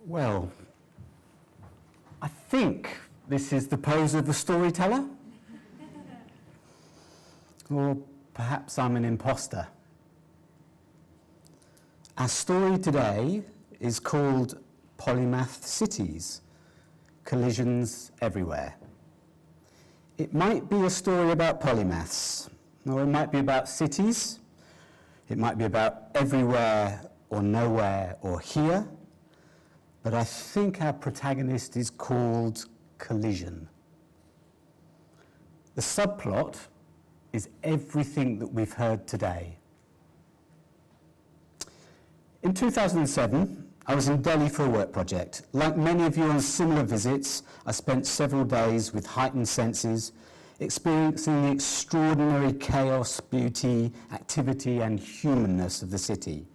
Well, I think this is the pose of the storyteller. Or perhaps I'm an imposter. Our story today is called Polymath Cities, Collisions Everywhere. It might be a story about polymaths, or it might be about cities, it might be about everywhere or nowhere or here, but I think our protagonist is called Collision. The subplot is everything that we've heard today. In 2007, I was in Delhi for a work project. Like many of you on similar visits, I spent several days with heightened senses, experiencing the extraordinary chaos, beauty, activity, and humanness of the city.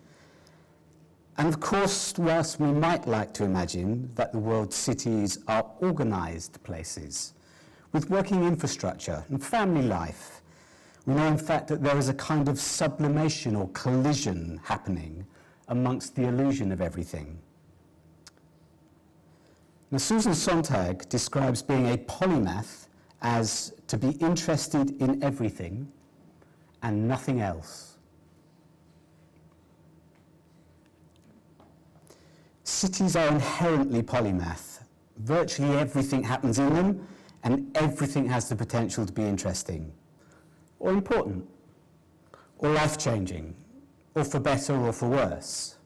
And of course, whilst we might like to imagine that the world's cities are organised places, with working infrastructure and family life, we know in fact that there is a kind of sublimation or collision happening amongst the illusion of everything. Now, Susan Sontag describes being a polymath as to be interested in everything and nothing else. Cities are inherently polymath. Virtually everything happens in them, and everything has the potential to be interesting, or important, or life-changing, or for better or for worse.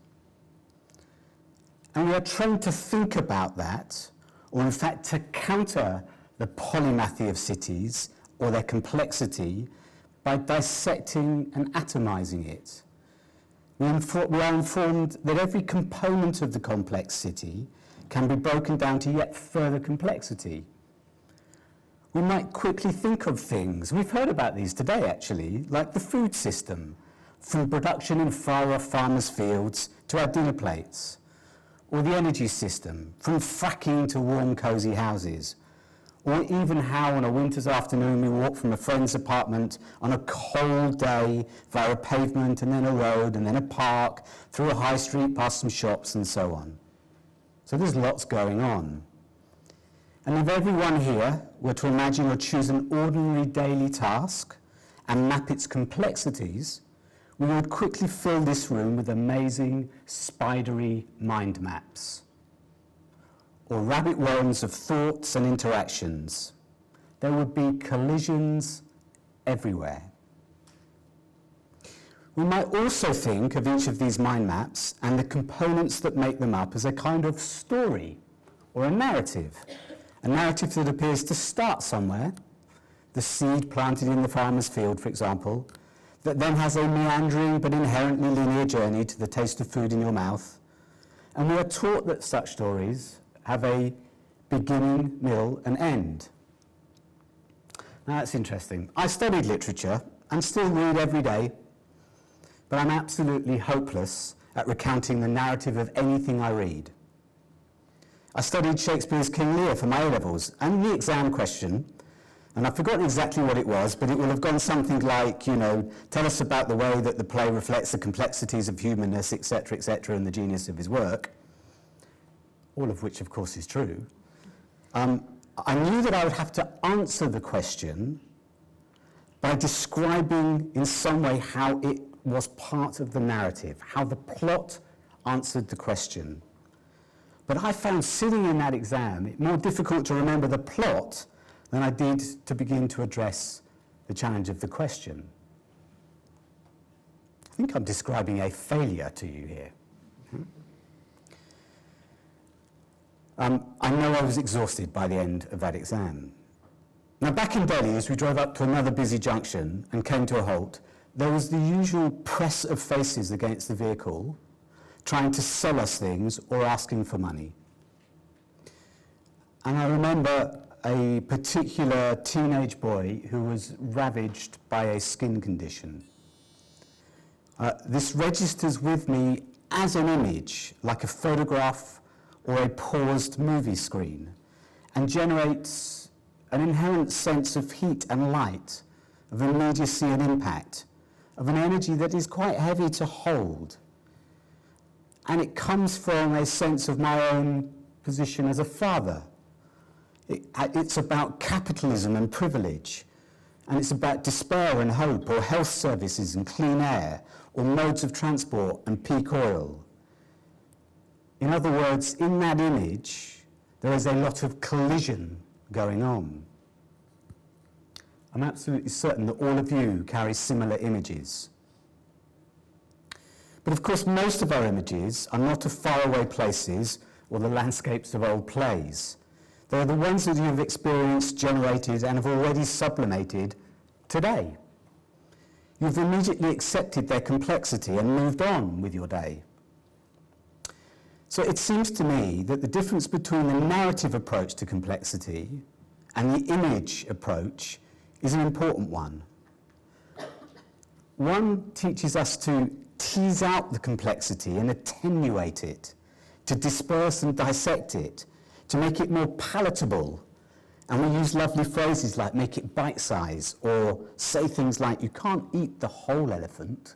And we are trained to think about that, or in fact to counter the polymathy of cities, or their complexity, by dissecting and atomizing it. We are informed that every component of the complex city can be broken down to yet further complexity. We might quickly think of things, we've heard about these today actually, like the food system, from production in far-off farmers' fields to our dinner plates, or the energy system, from fracking to warm, cosy houses, or even how on a winter's afternoon we walk from a friend's apartment on a cold day via a pavement and then a road and then a park, through a high street, past some shops and so on. So there's lots going on. And if everyone here were to imagine or choose an ordinary daily task and map its complexities, we would quickly fill this room with amazing, spidery mind maps, or rabbit warrens of thoughts and interactions. There would be collisions everywhere. We might also think of each of these mind maps and the components that make them up as a kind of story or a narrative that appears to start somewhere, the seed planted in the farmer's field, for example, that then has a meandering but inherently linear journey to the taste of food in your mouth. And we are taught that such stories have a beginning, middle, and end. Now that's interesting. I studied literature and still read every day, but I'm absolutely hopeless at recounting the narrative of anything I read. I studied Shakespeare's King Lear for my A-levels, and the exam question, and I've forgotten exactly what it was, but it will have gone something like, tell us about the way that the play reflects the complexities of humanness, etc., and the genius of his work, all of which, of course, is true. I knew that I would have to answer the question by describing in some way how it was part of the narrative, how the plot answered the question. But I found sitting in that exam it more difficult to remember the plot than I did to begin to address the challenge of the question. I think I'm describing a failure to you here. I know I was exhausted by the end of that exam. Now, back in Delhi, as we drove up to another busy junction and came to a halt, there was the usual press of faces against the vehicle, trying to sell us things or asking for money. And I remember a particular teenage boy who was ravaged by a skin condition. This registers with me as an image, like a photograph or a paused movie screen, and generates an inherent sense of heat and light, of immediacy and impact, of an energy that is quite heavy to hold. And it comes from a sense of my own position as a father. It's about capitalism and privilege. And it's about despair and hope, or health services and clean air, or modes of transport and peak oil. In other words, in that image, there is a lot of collision going on. I'm absolutely certain that all of you carry similar images. But of course, most of our images are not of faraway places or the landscapes of old plays. They are the ones that you've experienced, generated, and have already sublimated today. You've immediately accepted their complexity and moved on with your day. So it seems to me that the difference between the narrative approach to complexity and the image approach is an important one. One teaches us to tease out the complexity and attenuate it, to disperse and dissect it, to make it more palatable. And we use lovely phrases like make it bite-sized, or say things like, you can't eat the whole elephant.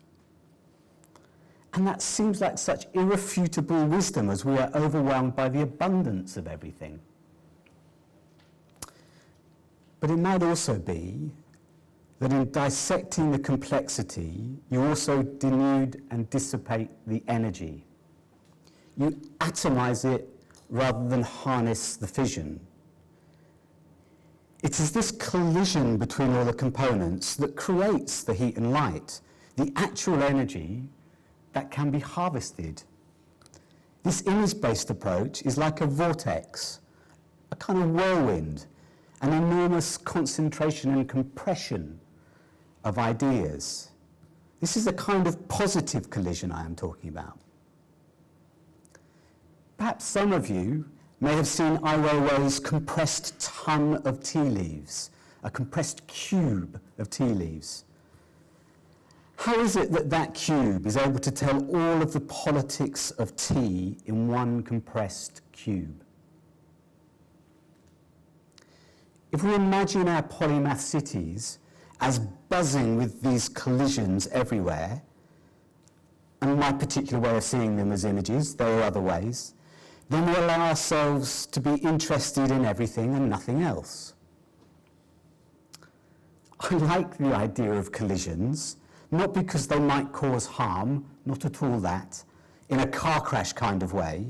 And that seems like such irrefutable wisdom as we are overwhelmed by the abundance of everything. But it might also be that in dissecting the complexity, you also denude and dissipate the energy. You atomize it rather than harness the fission. It is this collision between all the components that creates the heat and light, the actual energy that can be harvested. This image-based approach is like a vortex, a kind of whirlwind, an enormous concentration and compression of ideas. This is a kind of positive collision I am talking about. Perhaps some of you may have seen Ai Weiwei's compressed ton of tea leaves, a compressed cube of tea leaves. How is it that that cube is able to tell all of the politics of tea in one compressed cube? If we imagine our polymath cities as buzzing with these collisions everywhere, and my particular way of seeing them as images, there are other ways, then we allow ourselves to be interested in everything and nothing else. I like the idea of collisions, not because they might cause harm, not at all that, in a car crash kind of way,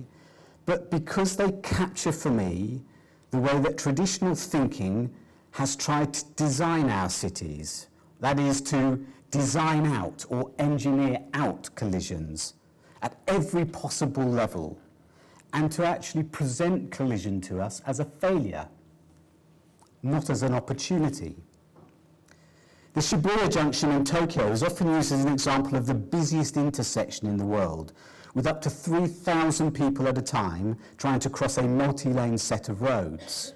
but because they capture for me the way that traditional thinking has tried to design our cities, that is, to design out or engineer out collisions at every possible level, and to actually present collision to us as a failure, not as an opportunity. The Shibuya Junction in Tokyo is often used as an example of the busiest intersection in the world, with up to 3,000 people at a time trying to cross a multi-lane set of roads.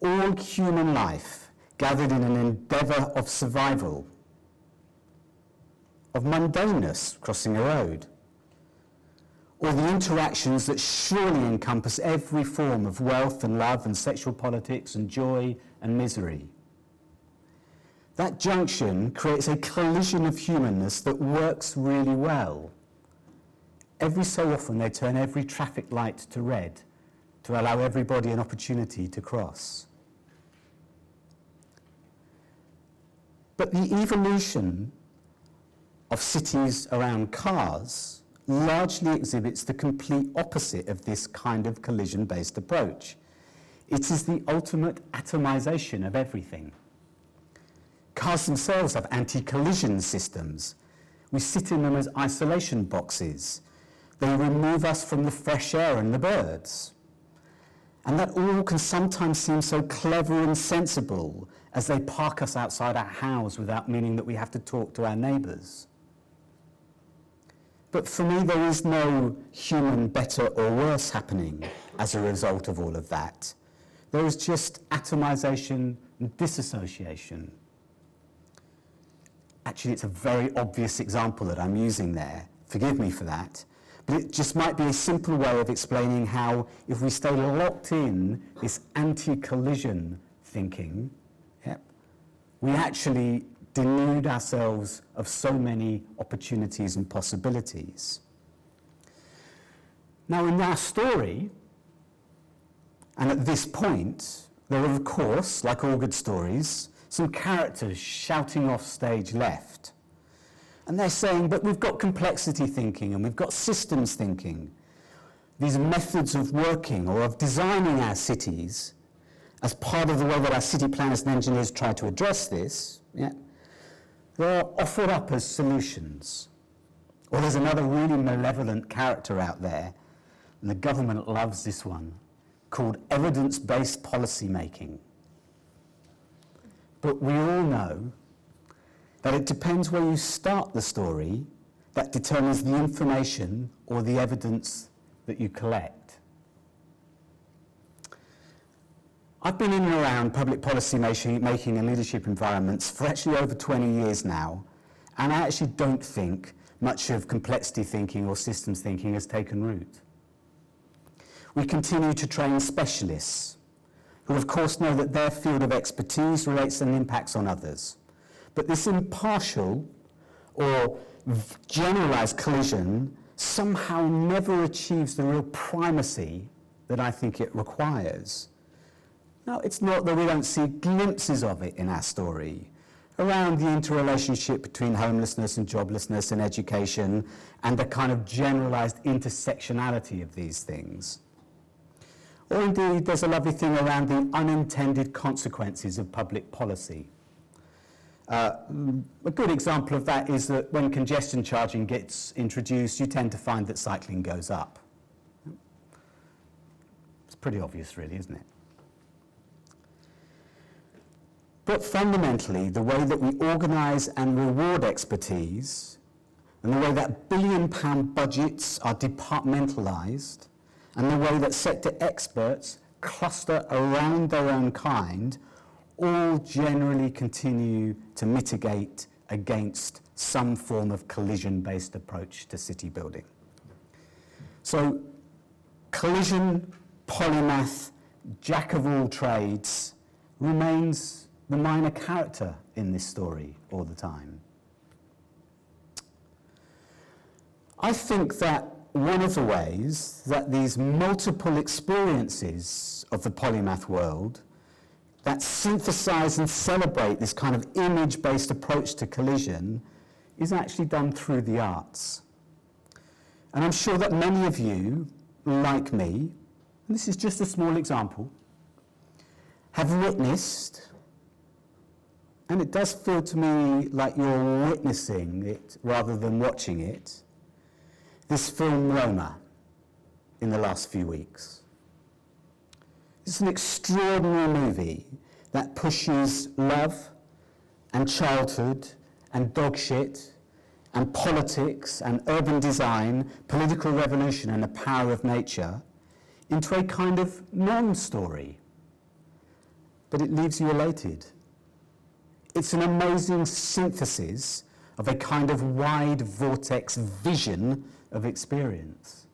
All human life gathered in an endeavour of survival, of mundaneness crossing a road, or the interactions that surely encompass every form of wealth and love and sexual politics and joy and misery. That junction creates a collision of humanness that works really well. Every so often they turn every traffic light to red to allow everybody an opportunity to cross. But the evolution of cities around cars largely exhibits the complete opposite of this kind of collision-based approach. It is the ultimate atomization of everything. Cars themselves have anti-collision systems. We sit in them as isolation boxes. They remove us from the fresh air and the birds. And that all can sometimes seem so clever and sensible as they park us outside our house without meaning that we have to talk to our neighbours. But for me, there is no human better or worse happening as a result of all of that. There is just atomization and disassociation. Actually, it's a very obvious example that I'm using there. Forgive me for that. But it just might be a simple way of explaining how, if we stay locked in this anti-collision thinking, we actually denude ourselves of so many opportunities and possibilities. Now, in our story, and at this point, there are, of course, like all good stories, some characters shouting off stage left. And they're saying, but we've got complexity thinking and we've got systems thinking. These methods of working or of designing our cities as part of the way that our city planners and engineers try to address this, they're offered up as solutions. Or there's another really malevolent character out there, and the government loves this one, called evidence-based policy making. But we all know that it depends where you start the story that determines the information or the evidence that you collect. I've been in and around public policy making and leadership environments for actually over 20 years now, and I actually don't think much of complexity thinking or systems thinking has taken root. We continue to train specialists who of course know that their field of expertise relates and impacts on others. But this impartial or generalized collision somehow never achieves the real primacy that I think it requires. Now, it's not that we don't see glimpses of it in our story, around the interrelationship between homelessness and joblessness and education and the kind of generalized intersectionality of these things. Or indeed, there's a lovely thing around the unintended consequences of public policy. A good example of that is that when congestion charging gets introduced, you tend to find that cycling goes up. It's pretty obvious, really, isn't it? But fundamentally, the way that we organise and reward expertise, and the way that billion-pound budgets are departmentalised, and the way that sector experts cluster around their own kind, all generally continue to mitigate against some form of collision-based approach to city building. So, collision, polymath, jack of all trades remains the minor character in this story all the time. I think that one of the ways that these multiple experiences of the polymath world that synthesize and celebrate this kind of image-based approach to collision is actually done through the arts. And I'm sure that many of you, like me, and this is just a small example, have witnessed, and it does feel to me like you're witnessing it rather than watching it, this film Roma in the last few weeks. It's an extraordinary movie that pushes love and childhood and dog shit and politics and urban design, political revolution and the power of nature into a kind of non-story. But it leaves you elated. It's an amazing synthesis of a kind of wide vortex vision of experience.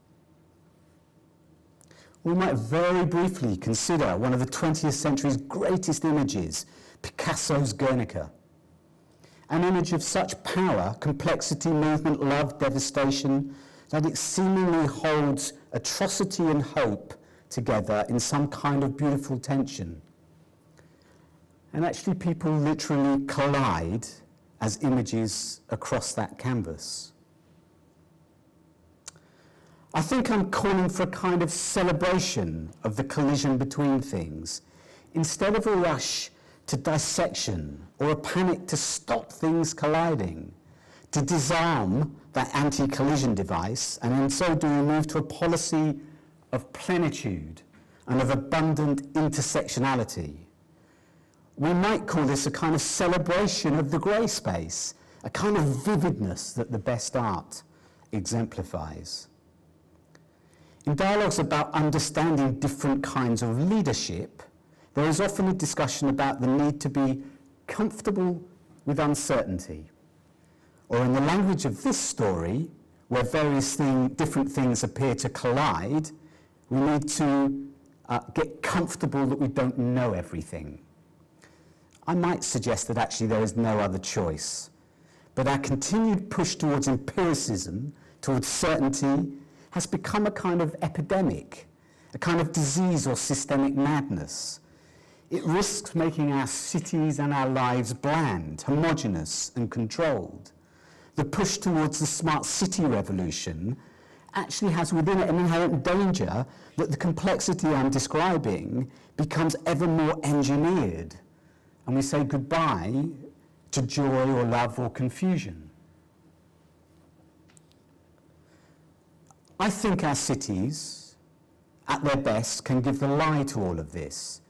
We might very briefly consider one of the 20th century's greatest images, Picasso's Guernica. An image of such power, complexity, movement, love, devastation, that it seemingly holds atrocity and hope together in some kind of beautiful tension. And actually people literally collide as images across that canvas. I think I'm calling for a kind of celebration of the collision between things, instead of a rush to dissection or a panic to stop things colliding, to disarm that anti-collision device, and in so doing move to a policy of plenitude and of abundant intersectionality. We might call this a kind of celebration of the grey space, a kind of vividness that the best art exemplifies. In dialogues about understanding different kinds of leadership, there is often a discussion about the need to be comfortable with uncertainty. Or in the language of this story, where various different things appear to collide, we need to get comfortable that we don't know everything. I might suggest that actually there is no other choice. But our continued push towards empiricism, towards certainty, has become a kind of epidemic, a kind of disease or systemic madness. It risks making our cities and our lives bland, homogeneous and controlled. The push towards the smart city revolution actually has within it an inherent danger that the complexity I'm describing becomes ever more engineered, and we say goodbye to joy or love or confusion. I think our cities, at their best, can give the lie to all of this.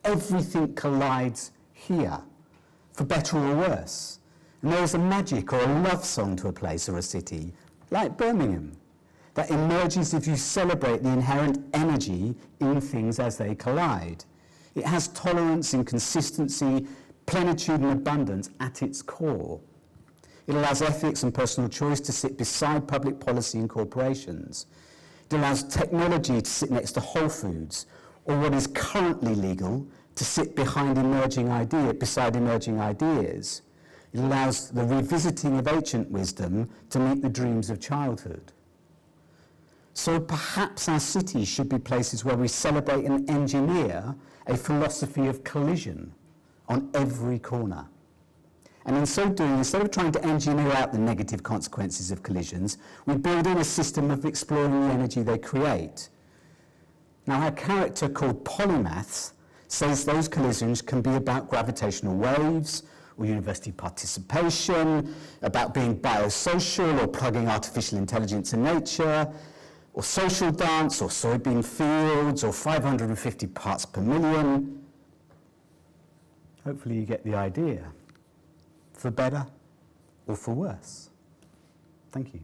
Everything collides here, for better or worse. And there is a magic or a love song to a place or a city, like Birmingham, that emerges if you celebrate the inherent energy in things as they collide. It has tolerance, inconsistency, plenitude and abundance at its core. It allows ethics and personal choice to sit beside public policy and corporations. It allows technology to sit next to Whole Foods, or what is currently legal to sit beside emerging ideas. It allows the revisiting of ancient wisdom to meet the dreams of childhood. So perhaps our cities should be places where we celebrate and engineer a philosophy of collision on every corner. And in so doing, instead of trying to engineer out the negative consequences of collisions, we build in a system of exploring the energy they create. Now, our character called Polymath says those collisions can be about gravitational waves, or university participation, about being biosocial, or plugging artificial intelligence in nature, or social dance, or soybean fields, or 550 parts per million. Hopefully you get the idea, for better or for worse. Thank you.